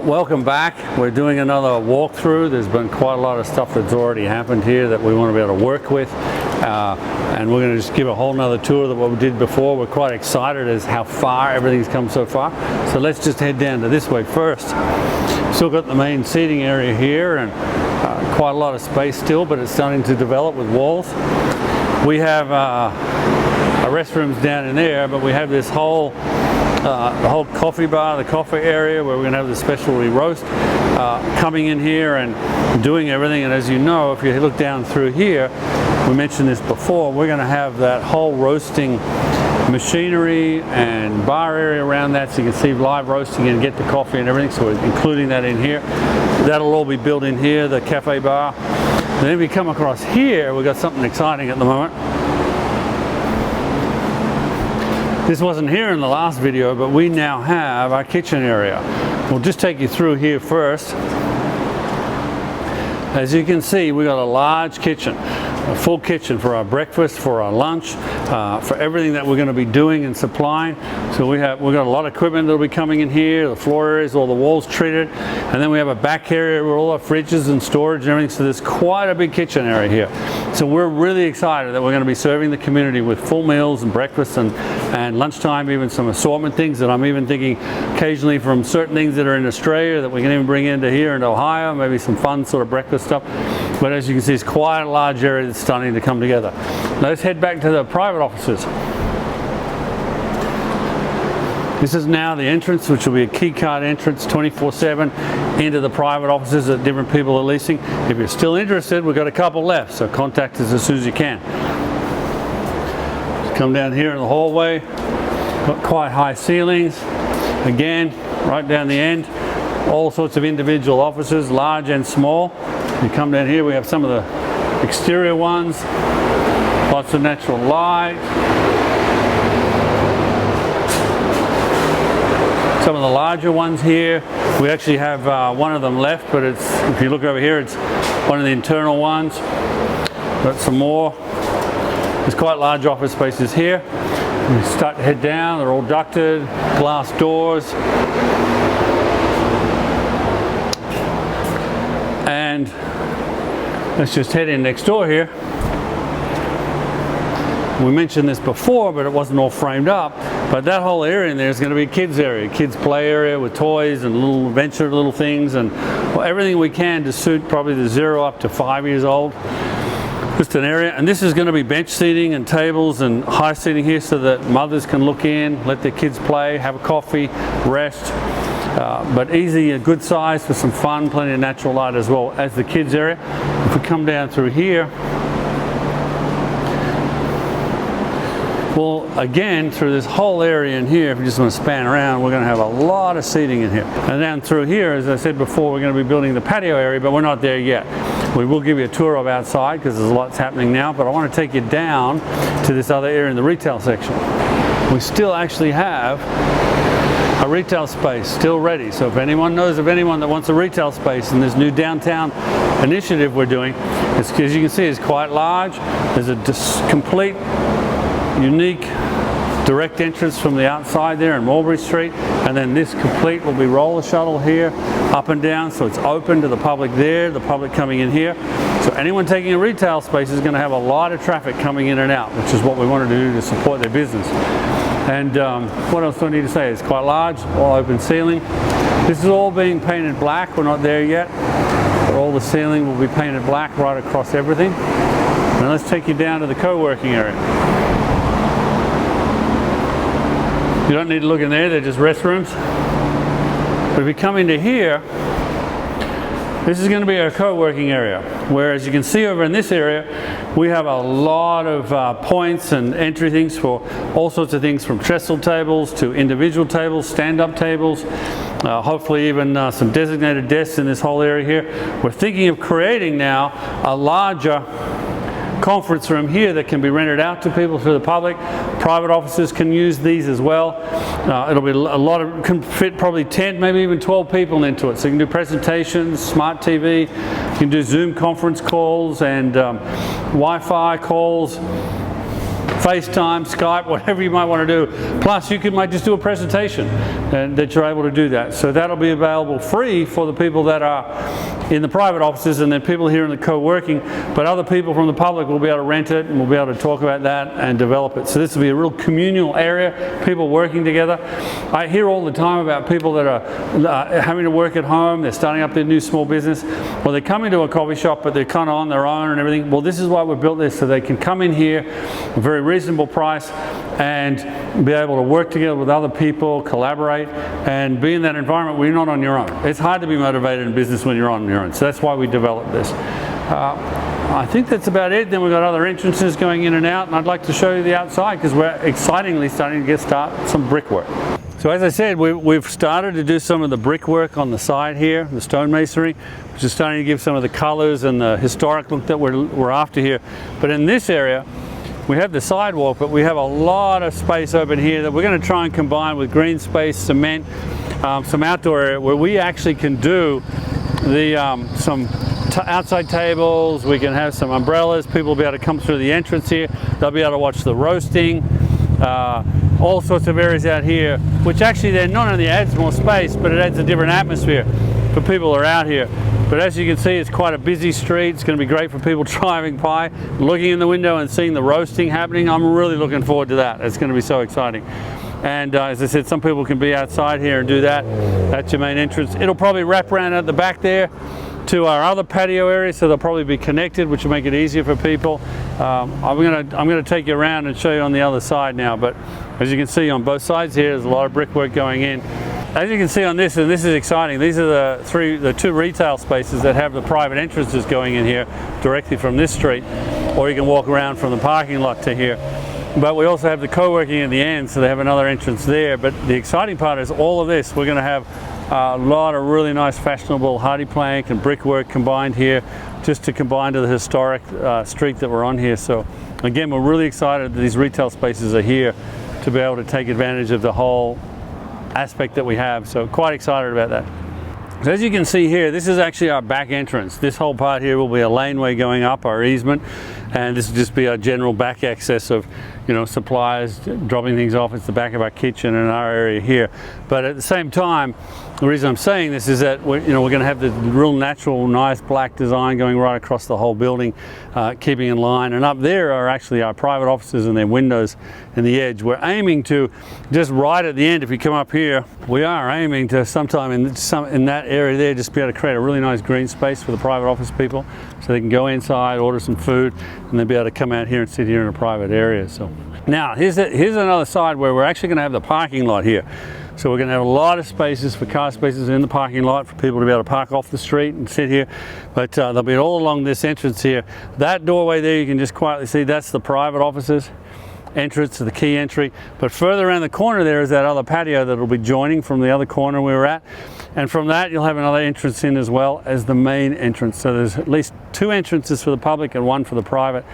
Welcome back. We're doing another walkthrough. There's been quite a lot of stuff that's already happened here that we want to be able to work with. And we're going to just give a whole nother tour of what we did before. We're quite excited as how far everything's come so far. So let's just head down to this way first. Still got the main seating area here and quite a lot of space still, but it's starting to develop with walls. We have our restrooms down in there, but we have this whole the whole coffee bar, the coffee area where we're going to have the specialty roast coming in here and doing everything. And as you know, if you look down through here, we mentioned this before, we're going to have that whole roasting machinery and bar area around that, so you can see live roasting and get the coffee and everything. So we're including that in here. That'll all be built in here, the cafe bar. And then if we come across here, we've got something exciting at the moment. This wasn't here in the last video, but we now have our kitchen area. We'll just take you through here first. As you can see, we've got a large kitchen, a full kitchen for our breakfast, for our lunch, for everything that we're going to be doing and supplying. So we've got a lot of equipment that'll be coming in here, the floor areas, all the walls treated, and then we have a back area where all our fridges and storage and everything. So there's quite a big kitchen area here. So we're really excited that we're going to be serving the community with full meals and breakfast and lunchtime, even some assortment things that I'm even thinking occasionally from certain things that are in Australia that we can even bring into here in Ohio, maybe some fun sort of breakfast stuff. But as you can see, it's quite a large area that's starting to come together. Now let's head back to the private offices. This is now the entrance, which will be a key card entrance 24/7 into the private offices that different people are leasing. If you're still interested, we've got a couple left, so contact us as soon as you can. Just come down here in the hallway, got quite high ceilings. Again, right down the end, all sorts of individual offices, large and small. You come down here, we have some of the exterior ones, lots of natural light. Some of the larger ones here, we actually have one of them left, but it's, if you look over here, it's one of the internal ones. Got some more. There's quite large office spaces here. We start to head down, they're all ducted, glass doors. And let's just head in next door here. We mentioned this before, but it wasn't all framed up. But that whole area in there is going to be a kids area, kids play area with toys and little adventure little things and everything we can to suit probably the 0 up to 5 years old. Just an area, and this is going to be bench seating and tables and high seating here so that mothers can look in, let their kids play, have a coffee, rest. But easy, a good size for some fun, plenty of natural light as well as the kids area. If we come down through here, well, again, through this whole area in here, if you just want to span around, we're going to have a lot of seating in here. And down through here, as I said before, we're going to be building the patio area, but we're not there yet. We will give you a tour of outside because there's lots happening now, but I want to take you down to this other area in the retail section. We still actually have a retail space still ready. So if anyone knows of anyone that wants a retail space in this new downtown initiative we're doing, as you can see, it's quite large. There's a complete unique direct entrance from the outside there in Mulberry Street, and then this complete will be roller shuttle here up and down, so it's open to the public there, the public coming in here. So anyone taking a retail space is going to have a lot of traffic coming in and out, which is what we wanted to do to support their business. And what else do I need to say? It's quite large, all open ceiling. This is all being painted black. We're not there yet, but all the ceiling will be painted black right across everything. Now let's take you down to the co-working area. You don't need to look in there, they're just restrooms. But if you come into here, this is going to be our co-working area, where as you can see over in this area, we have a lot of points and entry things for all sorts of things, from trestle tables to individual tables, stand-up tables, hopefully even some designated desks in this whole area here. We're thinking of creating now a larger conference room here that can be rented out to people, to the public. Private offices can use these as well. It'll be a lot of, can fit probably 10, maybe even 12 people into it. So you can do presentations, smart TV, you can do Zoom conference calls and Wi-Fi calls, FaceTime, Skype, whatever you might want to do. Plus, you might just do a presentation, and that you're able to do that. So that'll be available free for the people that are in the private offices, and then people here in the co-working, but other people from the public will be able to rent it, and we'll be able to talk about that and develop it. So this will be a real communal area, people working together. I hear all the time about people that are having to work at home, they're starting up their new small business, well, they come into a coffee shop, but they're kind of on their own and everything. Well, this is why we've built this, so they can come in here, a very reasonable price, and be able to work together with other people, collaborate, and be in that environment where you're not on your own. It's hard to be motivated in business when you're on your own, so that's why we developed this. I think that's about it. Then we've got other entrances going in and out, and I'd like to show you the outside because we're excitingly starting to get some brickwork. So as I said, we've started to do some of the brickwork on the side here, the stonemasonry, which is starting to give some of the colors and the historic look that we're after here. But in this area, we have the sidewalk, but we have a lot of space open here that we're going to try and combine with green space, cement, some outdoor area where we actually can do the some outside tables. We can have some umbrellas. People will be able to come through the entrance here. They'll be able to watch the roasting. All sorts of areas out here, which actually then not only adds more space, but it adds a different atmosphere for people who are out here. But as you can see, it's quite a busy street. It's going to be great for people driving by, looking in the window and seeing the roasting happening. I'm really looking forward to that. It's going to be so exciting. And as I said, some people can be outside here and do that. That's your main entrance. It'll probably wrap around at the back there to our other patio area, so they'll probably be connected, which will make it easier for people. I'm going to take you around and show you on the other side now, but as you can see on both sides here, there's a lot of brickwork going in. As you can see on this, and this is exciting, these are the two retail spaces that have the private entrances going in here directly from this street, or you can walk around from the parking lot to here. But we also have the co-working at the end, so they have another entrance there. But the exciting part is all of this, we're going to have a lot of really nice fashionable hardy plank and brickwork combined here, just to combine to the historic street that we're on here. So again, we're really excited that these retail spaces are here to be able to take advantage of the whole aspect that we have. So quite excited about that. So as you can see here, this is actually our back entrance. This whole part here will be a laneway going up, our easement, and this will just be our general back access of, you know, supplies, dropping things off. It's the back of our kitchen and our area here. But at the same time, the reason I'm saying this is that we're going to have the real natural, nice black design going right across the whole building, keeping in line. And up there are actually our private offices and their windows in the edge. We're aiming to just right at the end, if you come up here, we are aiming to sometime in that area there, just be able to create a really nice green space for the private office people, so they can go inside, order some food, and then be able to come out here and sit here in a private area. So now here's another side where we're actually going to have the parking lot here. So we're going to have a lot of spaces for car spaces in the parking lot for people to be able to park off the street and sit here. But they'll be all along this entrance here. That doorway there, you can just quietly see, that's the private offices entrance to the key entry. But further around the corner there is that other patio that will be joining from the other corner we were at. And from that, you'll have another entrance in as well as the main entrance. So there's at least two entrances for the public and one for the private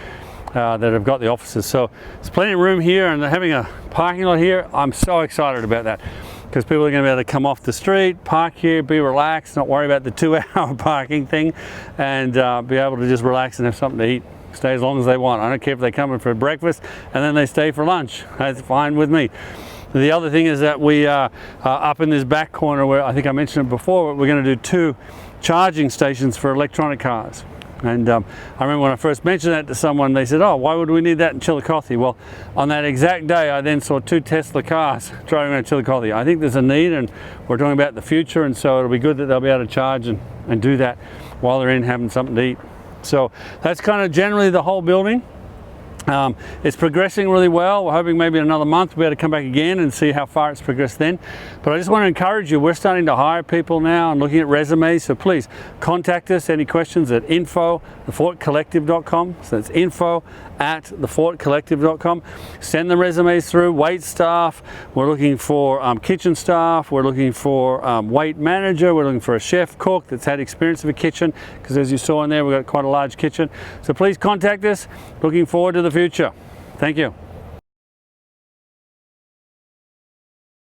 that have got the offices. So there's plenty of room here, and having a parking lot here, I'm so excited about that, because people are going to be able to come off the street, park here, be relaxed, not worry about the 2-hour parking thing, and be able to just relax and have something to eat. Stay as long as they want. I don't care if they come in for breakfast and then they stay for lunch. That's fine with me. The other thing is that we are up in this back corner where I think I mentioned it before, we're going to do 2 charging stations for electronic cars. And I remember when I first mentioned that to someone, they said, oh, why would we need that in Chillicothe? Well, on that exact day, I then saw 2 Tesla cars driving around Chillicothe. I think there's a need, and we're talking about the future, and so it'll be good that they'll be able to charge and do that while they're in having something to eat. So that's kind of generally the whole building. It's progressing really well. We're hoping maybe in another month we'll be able to come back again and see how far it's progressed then. But I just want to encourage you, we're starting to hire people now and looking at resumes, so please contact us. Any questions at info@thefortcollective.com. So that's info@thefortcollective.com. Send the resumes through. Wait staff, we're looking for kitchen staff, we're looking for wait manager, we're looking for a chef cook that's had experience of a kitchen, because as you saw in there, we've got quite a large kitchen. So please contact us. Looking forward to the future. Thank you.